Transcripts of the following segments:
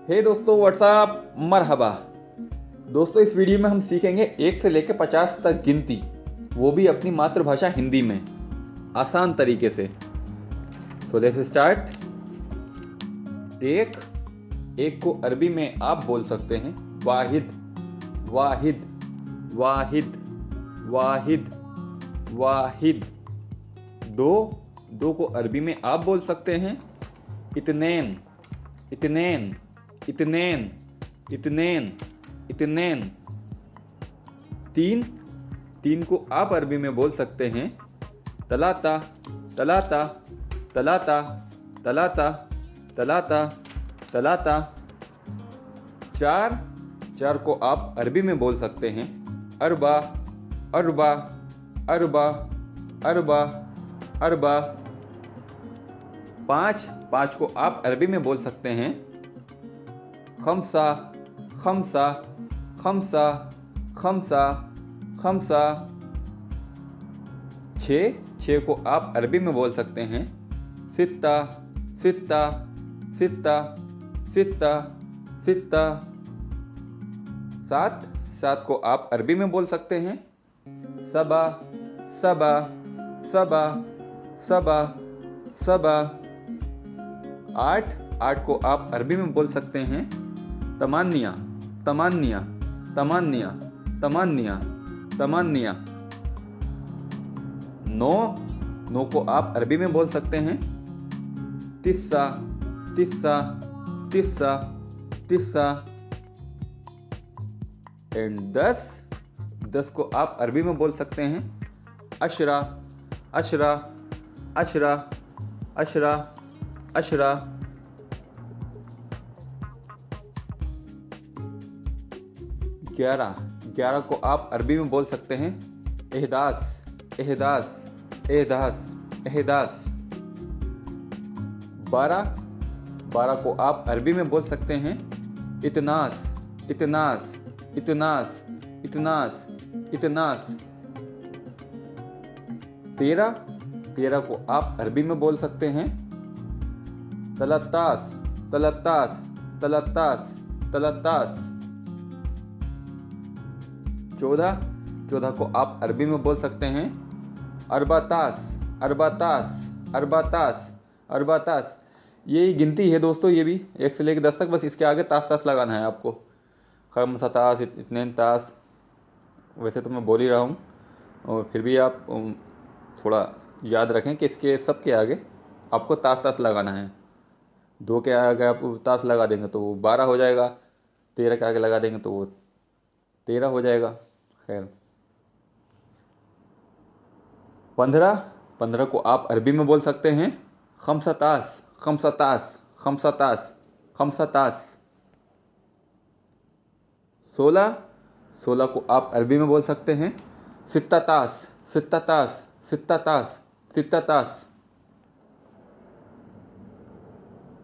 हे दोस्तों, व्हाट्सअप, मरहबा। दोस्तों, इस वीडियो में हम सीखेंगे 1 से लेकर 50 तक गिनती, वो भी अपनी मातृभाषा हिंदी में, आसान तरीके से। So let's start. एक को अरबी में आप बोल सकते हैं वाहिद, वाहिद, वाहिद, वाहिद, वाहिद। दो को अरबी में आप बोल सकते हैं इतनैन, इतनैन, इतनैन, इतनैन, इतनैन। तीन को आप अरबी में बोल सकते हैं तलाता, तलाता, तलाता, तलाता, तलाता, तलाता। चार को आप अरबी में बोल सकते हैं अरबा, अरबा, अरबा, अरबा, अरबा। पाँच को आप अरबी में बोल सकते हैं खमसा, खमसा, खमसा, खमसा, खमसा। छः को आप अरबी में बोल सकते हैं सित्ता, सित्ता, सित्ता, सित्ता, सित्ता। सात को आप अरबी में बोल सकते हैं सबा, सबा, सबा, सबा, सबा। आठ को आप अरबी में बोल सकते हैं तमान्निया, तमान्निया, तमान्निया, तमान्निया, तमान्निया। नौ को आप अरबी में बोल सकते हैं तिस्सा, तिस्सा, तिस्सा, तिस्सा। एंड 10 को आप अरबी में बोल सकते हैं अशरा, अशरा, अशरा, अशरा, अशरा। 11 को आप अरबी में बोल सकते हैं एहदास, एहदास, एहदास, एहदास। 12 को आप अरबी में बोल सकते हैं इतनास, इतनास, इतनास, इतनास, इतनास। 13 को आप अरबी में बोल सकते हैं तलत्तास, तलत्तास, तलत्तास, तलत्तास। 14 को आप अरबी में बोल सकते हैं अरबातास, अरबातास, अरबातास, अरबातास। यही गिनती है दोस्तों, ये भी 1 से लेकर 10 तक। बस इसके आगे तास तास लगाना है आपको। खमसतास, इतनैन तास। वैसे तो मैं बोल ही रहा हूँ, और फिर भी आप थोड़ा याद रखें कि इसके सब के आगे आपको तास तास लगाना है। 2 के आगे आप तास लगा देंगे तो वो 12 हो जाएगा, 13 के आगे लगा देंगे तो वो 13 हो जाएगा। खैर, 15 को आप अरबी में बोल सकते हैं खमसतास, खमसतास, खमसतास, खमसतास। 16 को आप अरबी में बोल सकते हैं सित्तातास, सित्तातास, सित्तातास, सित्तातास।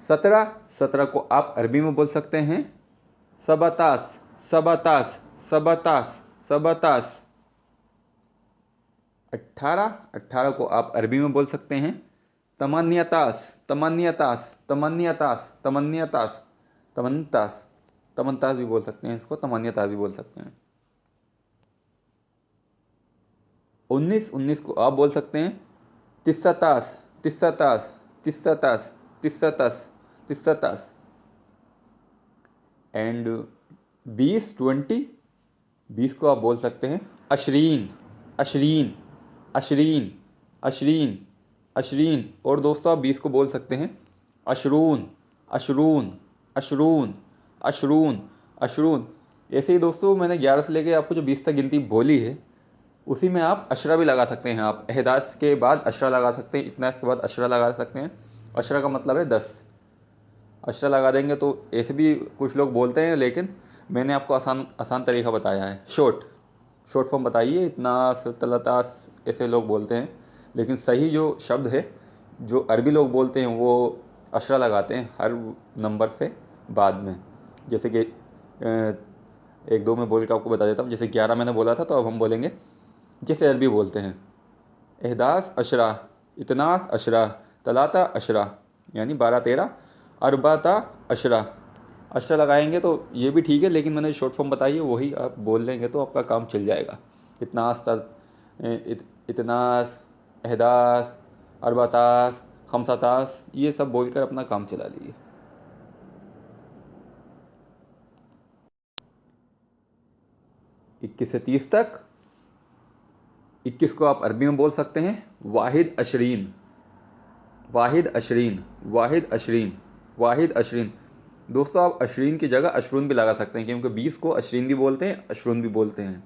17 को आप अरबी में बोल सकते हैं सबतास, सबतास, सबतास, सबतास। 18 को आप अरबी में बोल सकते हैं तमन्नियतास, तमन्नियतास, तमन्नियतास, तमन्नियतास, तमन्तास। तमन्तास भी बोल सकते हैं इसको, तमन्नियतास भी बोल सकते हैं। 19 को आप बोल सकते हैं तिस्सतास, तिस्सतास, तिस्सतास, तिस्सतास, तिस्सतास। एंड 20 को आप बोल सकते हैं अशरीन, अशरीन, अशरीन, अशरीन, अशरीन। और दोस्तों, आप 20 को बोल सकते हैं अशरून, अशरून, अशरून, अशरून, अशरून। ऐसे ही दोस्तों, मैंने 11 से लेके आपको जो 20 तक गिनती बोली है, उसी में आप अशरा भी लगा सकते हैं। आप एहदास के बाद अशरा लगा सकते हैं, इतनास के बाद अशरा लगा सकते हैं। अशरा का मतलब है 10। अशरा लगा देंगे तो ऐसे भी कुछ लोग बोलते हैं, लेकिन मैंने आपको आसान तरीका बताया है। शॉर्ट फॉर्म बताइए, इतनास, तलतास, ऐसे लोग बोलते हैं। लेकिन सही जो शब्द है, जो अरबी लोग बोलते हैं, वो अशरा लगाते हैं हर नंबर से बाद में। जैसे कि 1-2 में बोल के आपको बता देता हूँ। जैसे 11 मैंने बोला था, तो अब हम बोलेंगे जैसे अरबी बोलते हैं एहदास अशरा, इतनास अशरा, तलाता अशरा, यानी 12-13, अरबाता अशरा, अशर लगाएंगे तो ये भी ठीक है, लेकिन मैंने शॉर्ट फॉर्म बताई है वही आप बोल लेंगे तो आपका काम चल जाएगा। इतनास, इतनास, अहदास, अरबातास, खमसातास, ये सब बोलकर अपना काम चला लीजिए। 21 से 30 तक। 21 को आप अरबी में बोल सकते हैं वाहिद अशरीन, वाहिद अशरीन, वाहिद अशरीन, वाहिद अशरीन। दोस्तों आप अशरीन की जगह अशरून भी लगा सकते हैं, क्योंकि 20 को अशरीन भी बोलते हैं, अशरून भी बोलते हैं।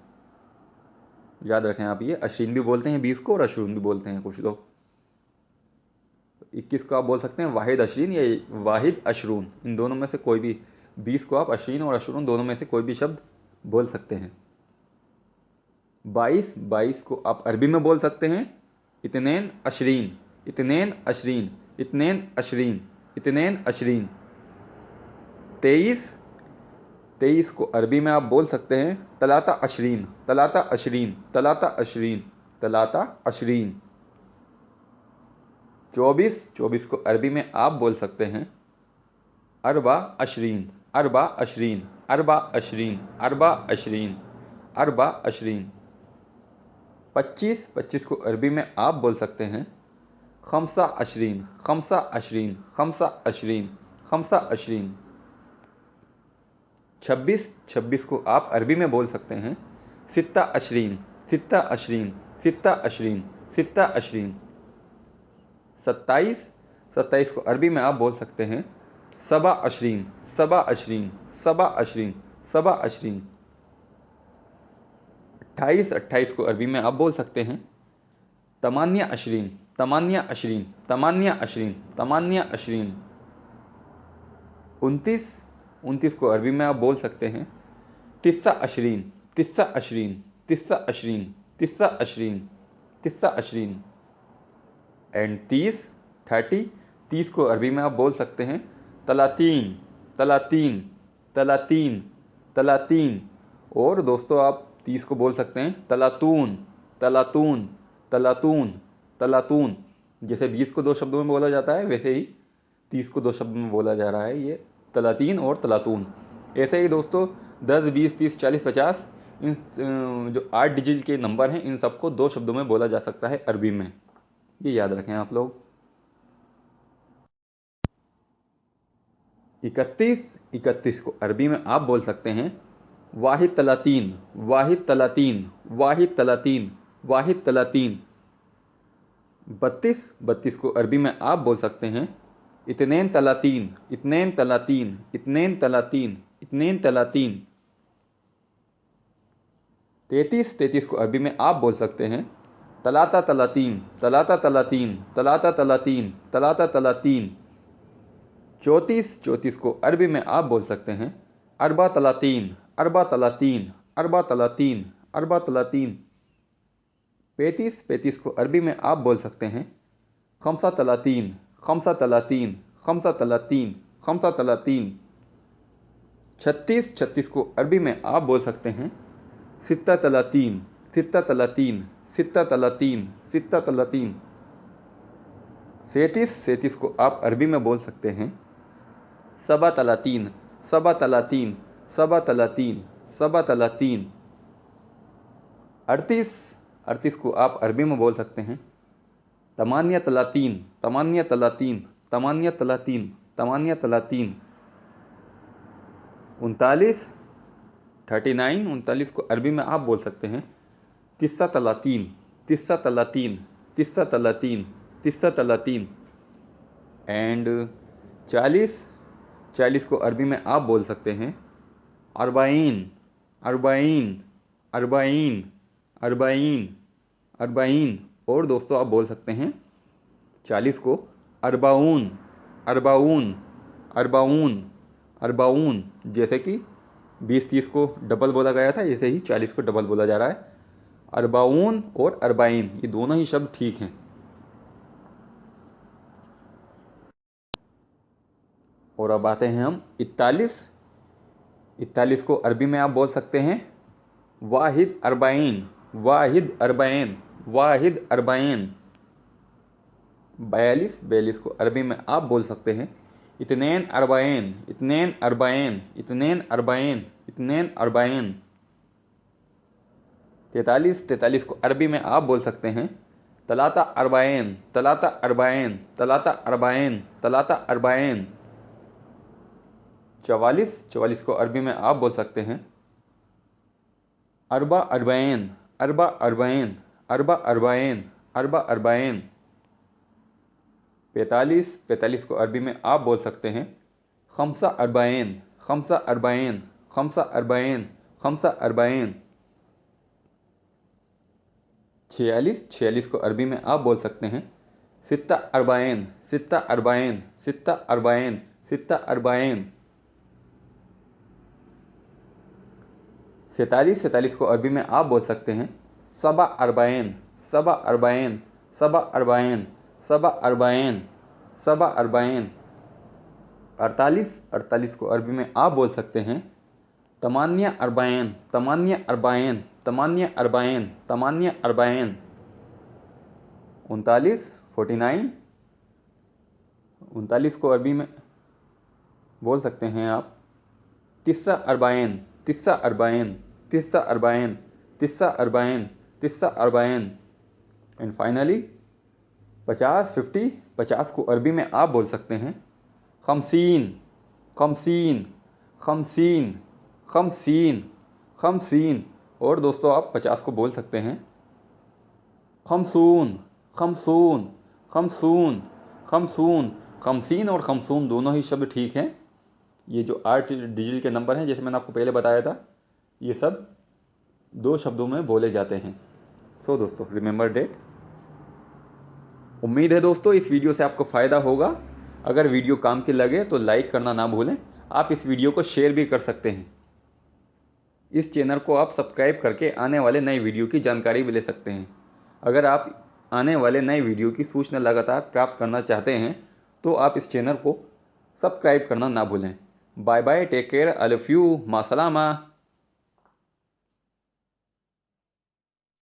याद रखें आप, ये अशरीन भी बोलते हैं 20 को और अशरून भी बोलते हैं कुछ लोग। 21 को आप बोल सकते हैं वाहिद अशरीन या वाहिद अशरून, इन दोनों में से कोई भी। 20 को आप अशरीन और अशरून दोनों में से कोई भी शब्द बोल सकते हैं। 22 को आप अरबी में बोल सकते हैं इतनैन अशरीन, इतनैन अशरीन, इतनैन अशरीन, इतनैन अशरीन। 23 को अरबी में आप बोल सकते हैं तलाता अशरीन, तलाता अशरीन, तलाता अशरीन, तलाता अशरीन। 24 को अरबी में आप बोल सकते हैं अरबा अशरीन, अरबा अशरीन, अरबा अशरीन, अरबा अशरीन, अरबा अशरीन। 25 को अरबी में आप बोल सकते हैं खमसा अशरीन, खमसा अशरीन, खमसा अशरीन, खमसा अशरीन। 26 को आप अरबी में बोल सकते हैं सित्ता अशरीन, सित्ता अशरीन, सित्ता अशरीन, सित्ता अशरीन। 27 को अरबी में आप बोल सकते हैं सबा अशरीन, सबा अशरीन, सबा अशरीन, सबा अशरीन। 28 को अरबी में आप बोल सकते हैं तमानिया अशरीन, तमानिया अशरीन, तमानिया अशरीन, तमानिया अशरीन। 29 को अरबी में आप बोल सकते हैं तिस्सा अशरीन, तिस्सा अशरीन, तिस्सा अशरीन, तिस्सा अशरीन, तिस्सा अशरीन। एंड 30 को अरबी में आप बोल सकते हैं तलातीन, तलातीन, तलातीन, तलातीन। और दोस्तों आप 30 को बोल सकते हैं तलातून, तलातून, तलातून, तलातून। जैसे 20 को 2 शब्दों में बोला जाता है, वैसे ही 30 को 2 शब्दों में बोला जा रहा है, ये तलातीन और तलातून। ऐसे ही दोस्तों 10, 20, 30, 40, 50 इन जो 8 डिजिट के नंबर हैं, इन सबको 2 शब्दों में बोला जा सकता है अरबी में। ये याद रखें आप लोग। 31 को अरबी में आप बोल सकते हैं वाहिद तलातीन, वाहिद तलातीन, वाहिद तलातीन, वाहिद तलातीन। 32 को अरबी में आप बोल सकते हैं इतनैन तलातीन, इतनैन तलातीन, इतनैन तलातीन, इतनैन तलातीन। 33 को अरबी में आप बोल सकते हैं तलाता तलातीन, तलाता तलातीन, तलाता तलातीन, तलाता तलातीन। 34 को अरबी में आप बोल सकते हैं अरबा तलातीन, अरबा तलातीन, अरबा तलातीन, अरबा तलातीन। 35 को अरबी में आप बोल सकते हैं खमसा तलातीन, खमसा तलातीन, खमसा तलातीन, खमसा तलातीन। 36 को अरबी में आप बोल सकते हैं सित्ता तलातीन, सित्ता तलातीन, सित्ता तलातीन, सित्ता तलातीन। 37 को आप अरबी में बोल सकते हैं सबा तलातीन, सबा तलातीन, सबा तलातीन, सबा तलातीन। 38 को आप अरबी में बोल सकते हैं तमानिया तलातीन, तमानिया तलातीन, तमानिया तलातीन, तमानिया तलातीन। 39 को अरबी में आप बोल सकते हैं तिस्सा तलातीन, तिस्सा तलातीन, तिस्सा तलातीन, तिस्सा तलातीन। एंड 40 को अरबी में आप बोल सकते हैं अरबाइन, अरबाइन, अरबाइन, अरबाइन, अरबाइन। और दोस्तों आप बोल सकते हैं 40 को अरबाउन, अरबाउन, अरबाउन, अरबाउन। जैसे कि 20-30 को डबल बोला गया था, ऐसे ही 40 को डबल बोला जा रहा है। अरबाउन और अरबाइन, ये दोनों ही शब्द ठीक हैं। और अब आते हैं हम 41 को अरबी में आप बोल सकते हैं वाहिद अरबाइन, वाहिद अरबाइन, वाहिद अरबाइन। 42 को अरबी में आप बोल सकते हैं इतनैन अरबाइन, इतनैन अरबाइन, इतनैन अरबाइन, इतनैन अरबाइन। 43, 43 को अरबी में आप बोल सकते हैं तलाता अरबाइन, तलाता अरबाइन, तलाता अरबाइन, तलाता अरबाइन। 44, 44 को अरबी में आप बोल सकते हैं अरबा अरबाइन, अरबा अरबाइन, अरबा अरबाइन, अरबा अरबाइन। 45, 45 को अरबी में आप बोल सकते हैं खमसा अरबाइन, खमसा अरबाइन, खमसा अरबाइन, खमसा अरबाइन। 46, 46 को अरबी में आप बोल सकते हैं सित्ता अरबाइन, सित्ता अरबाइन, सित्ता अरबाइन, सित्ता अरबाइन। 47, 47 को अरबी में आप बोल सकते हैं सबा अरबाइन, सबा अरबाइन, सबा अरबाइन, सबा अरबाइन, सबा अरबाइन। 48, 48 को अरबी में आप बोल सकते हैं तमानिया अरबाइन, तमानिया अरबाइन, तमानिया अरबाइन, तमानिया अरबाइन। 39, 49, 39 को अरबी में बोल सकते हैं आप तिस्सा अरबाइन, तिस्सा अरबाइन, तिस्सा अरबाइन, तिस्सा अरबाइन, तिस्सा अरबाइन। एंड फाइनली 50, 50, 50 को अरबी में आप बोल सकते हैं खमसीन, खमसीन, खमसीन, खमसीन, खमसीन। और दोस्तों आप 50 को बोल सकते हैं खमसून, खमसून, खमसून, खमसून। खमसीन और खमसून दोनों ही शब्द ठीक हैं। ये जो 8 डिजिट के नंबर हैं जैसे मैंने आपको पहले बताया था, ये सब 2 शब्दों में बोले जाते हैं। सो दोस्तों रिमेंबर डेट। उम्मीद है दोस्तों इस वीडियो से आपको फ़ायदा होगा। अगर वीडियो काम की लगे तो लाइक करना ना भूलें। आप इस वीडियो को शेयर भी कर सकते हैं। इस चैनल को आप सब्सक्राइब करके आने वाले नए वीडियो की जानकारी भी ले सकते हैं। अगर आप आने वाले नए वीडियो की सूचना लगातार प्राप्त करना चाहते हैं तो आप इस चैनल को सब्सक्राइब करना ना भूलें। Bye bye, take care, I love you, मा सलामा।